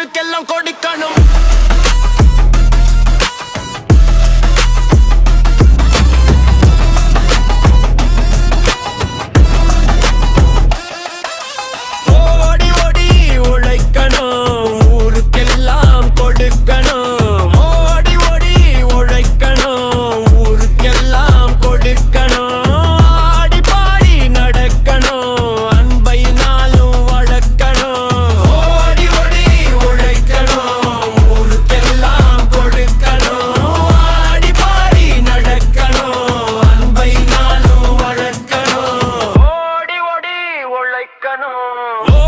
ஊருக்கெல்லாம் கொடுக்கணும். ஓடி ஓடி உழைக்கணும், ஊருக்கெல்லாம் கொடுக்கணும். ஓடி ஓடி உழைக்கணும், ஊருக்கெல்லாம் கொடுக்கணும். ஆடி பாடி நடக்கணும், அன்பை நாளும் வளர்க்கணும். ஓடி ஓடி உழைக்கணும், ஊருக்கெல்லாம் கொடுக்கணும். ஆடி பாடி நடக்கணும், அன்பை நாளும் வளர்க்கணும். ஓடி ஓடி உழைக்கணும்.